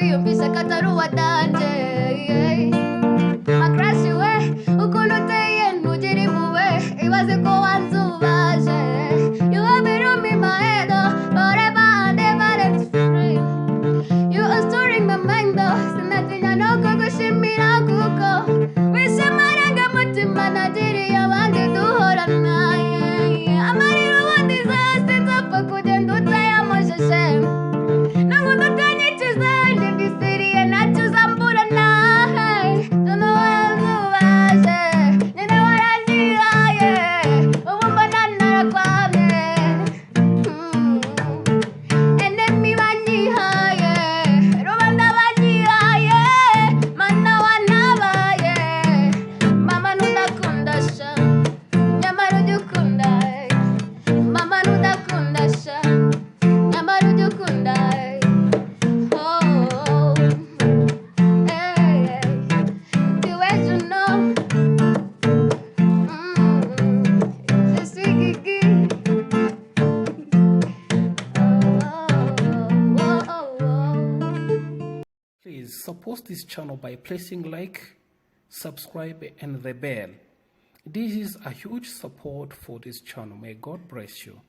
kwiyumvisha ko atari uwadanje. Makrashi we ukuntu uteye ntugire impuhwe, ibaze ko wanzubaje. You have been on me my head forever and ever and free. You are storing my mind though, sinatinya no kugushimira kuko wishe amarangamutima nagiriye abandi duhorana. Amarira ubundi zose nzapfa kugenda utayamujije. Nankunda utanyicuza ndibisiriye ntacyo uzamburana. Don't know wanzubaje, nyine waranyihaye, ubu mbona narakwamye. Enemy banyihaye, rubanda banyihaye, mana wanabaye. Mama ntudakunda sha, nyamara ujya ukunda. Mama ntudakunda sha, nyamara ujya ukunda. Oh, hey, Tunejejwe. Je suis Gigi. Please support this channel by pressing like, subscribe and the bell. This is a huge support for this channel. May God bless you.